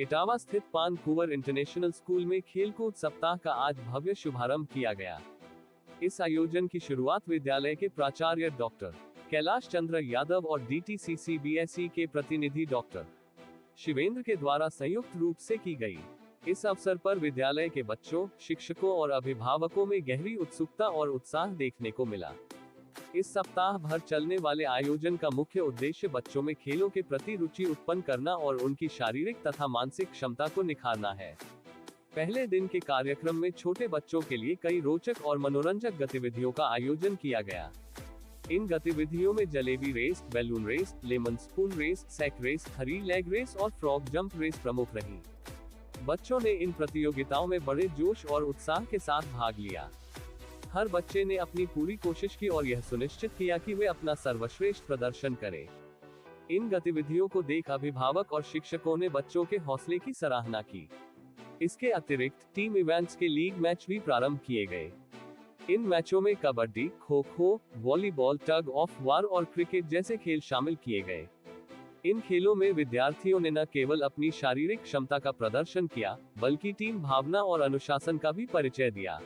इटावा स्थित पानकुवर international school में खेलकूद सप्ताह का आज भव्य शुभारंभ किया गया। इस आयोजन की शुरुआत विद्यालय के प्राचार्य डॉक्टर कैलाश चंद्र यादव और DTCCBSE के प्रतिनिधि डॉक्टर शिवेंद्र के द्वारा संयुक्त रूप से की गई। इस अवसर पर विद्यालय के बच्चों, शिक्षकों और अभिभावकों में गहरी उत्सुकता और उत्साह देखने को मिला। इस सप्ताह भर चलने वाले आयोजन का मुख्य उद्देश्य बच्चों में खेलों के प्रति रुचि उत्पन्न करना और उनकी शारीरिक तथा मानसिक क्षमता को निखारना है। पहले दिन के कार्यक्रम में छोटे बच्चों के लिए कई रोचक और मनोरंजक गतिविधियों का आयोजन किया गया। इन गतिविधियों में jalebi race, balloon race, lemon spoon race, sack race, हरी लेग रेस और फ्रॉग जंप रेस प्रमुख रही। बच्चों ने इन प्रतियोगिताओं में बड़े जोश और उत्साह के साथ भाग लिया। हर बच्चे ने अपनी पूरी कोशिश की और यह सुनिश्चित किया कि वे अपना सर्वश्रेष्ठ प्रदर्शन करें। इन गतिविधियों को देख अभिभावक और शिक्षकों ने बच्चों के हौसले की सराहना की। इसके अतिरिक्त टीम इवेंट्स के लीग मैच भी प्रारंभ किए गए। इन मैचों में kabaddi, kho kho, volleyball, tug of war और क्रिकेट जैसे खेल शामिल किए गए। इन खेलों में विद्यार्थियों ने न केवल अपनी शारीरिक क्षमता का प्रदर्शन किया, बल्कि टीम भावना और अनुशासन का भी परिचय दिया।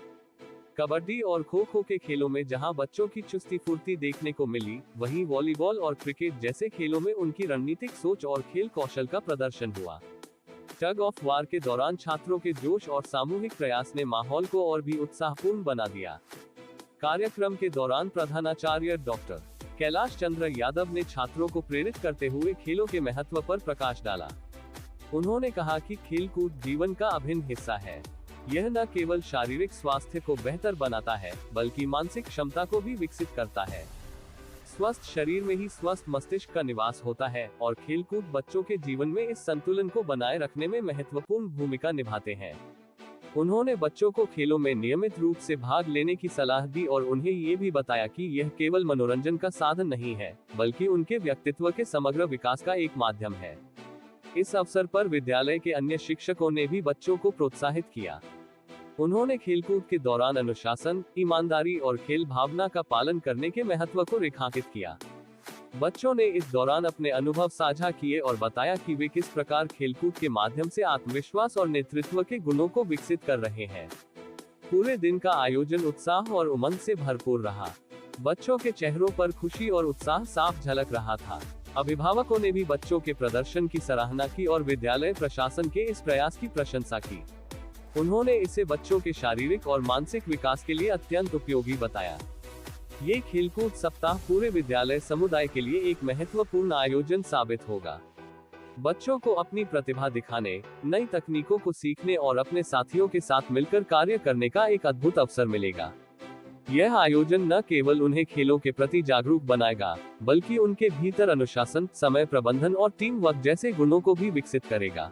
कबड्डी और खो खो के खेलों में जहां बच्चों की चुस्ती फुर्ती देखने को मिली, वहीं वॉलीबॉल और क्रिकेट जैसे खेलों में उनकी रणनीतिक सोच और खेल कौशल का प्रदर्शन हुआ। टग ऑफ वार के दौरान छात्रों के जोश और सामूहिक प्रयास ने माहौल को और भी उत्साहपूर्ण बना दिया। कार्यक्रम के दौरान प्रधानाचार्य डॉक्टर कैलाश चंद्र यादव ने छात्रों को प्रेरित करते हुए खेलों के महत्व पर प्रकाश डाला। उन्होंने कहा कि खेलकूद जीवन का अभिन्न हिस्सा है। यह न केवल शारीरिक स्वास्थ्य को बेहतर बनाता है, बल्कि मानसिक क्षमता को भी विकसित करता है। स्वस्थ शरीर में ही स्वस्थ मस्तिष्क का निवास होता है और खेलकूद बच्चों के जीवन में इस संतुलन को बनाए रखने में महत्वपूर्ण भूमिका निभाते हैं। उन्होंने बच्चों को खेलों में नियमित रूप से भाग लेने की सलाह दी और उन्हें ये भी बताया कि यह केवल मनोरंजन का साधन नहीं है, बल्कि उनके व्यक्तित्व के समग्र विकास का एक माध्यम है। इस अवसर पर विद्यालय के अन्य शिक्षकों ने भी बच्चों को प्रोत्साहित किया। उन्होंने खेलकूद के दौरान अनुशासन, ईमानदारी और खेल भावना का पालन करने के महत्व को रेखांकित किया। बच्चों ने इस दौरान अपने अनुभव साझा किए और बताया कि वे किस प्रकार खेलकूद के माध्यम से आत्मविश्वास और नेतृत्व के गुणों को विकसित कर रहे हैं। पूरे दिन का आयोजन उत्साह और उमंग से भरपूर रहा। बच्चों के चेहरों पर खुशी और उत्साह साफ झलक रहा था। अभिभावकों ने भी बच्चों के प्रदर्शन की सराहना की और विद्यालय प्रशासन के इस प्रयास की प्रशंसा की। उन्होंने इसे बच्चों के शारीरिक और मानसिक विकास के लिए अत्यंत उपयोगी बताया। ये खेलकूद सप्ताह पूरे विद्यालय समुदाय के लिए एक महत्वपूर्ण आयोजन साबित होगा। बच्चों को अपनी प्रतिभा दिखाने, नई तकनीकों को सीखने और अपने साथियों के साथ मिलकर कार्य करने का एक अद्भुत अवसर मिलेगा। यह आयोजन न केवल उन्हें खेलों के प्रति जागरूक बनाएगा, बल्कि उनके भीतर अनुशासन, समय प्रबंधन और टीम वर्क जैसे गुणों को भी विकसित करेगा।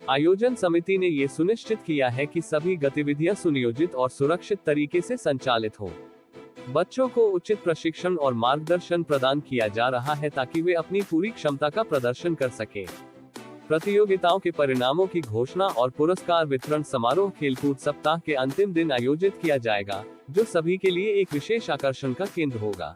आयोजन समिति ने ये सुनिश्चित किया है कि सभी गतिविधियां सुनियोजित और सुरक्षित तरीके से संचालित हों। बच्चों को उचित प्रशिक्षण और मार्गदर्शन प्रदान किया जा रहा है ताकि वे अपनी पूरी क्षमता का प्रदर्शन कर सकें। प्रतियोगिताओं के परिणामों की घोषणा और पुरस्कार वितरण समारोह खेलकूद सप्ताह के अंतिम दिन आयोजित किया जाएगा, जो सभी के लिए एक विशेष आकर्षण का केंद्र होगा।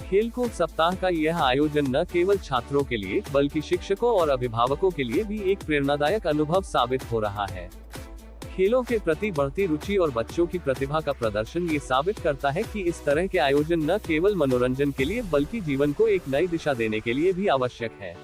खेलकूद सप्ताह का यह आयोजन न केवल छात्रों के लिए, बल्कि शिक्षकों और अभिभावकों के लिए भी एक प्रेरणादायक अनुभव साबित हो रहा है। खेलों के प्रति बढ़ती रुचि और बच्चों की प्रतिभा का प्रदर्शन ये साबित करता है कि इस तरह के आयोजन न केवल मनोरंजन के लिए, बल्कि जीवन को एक नई दिशा देने के लिए भी आवश्यक है।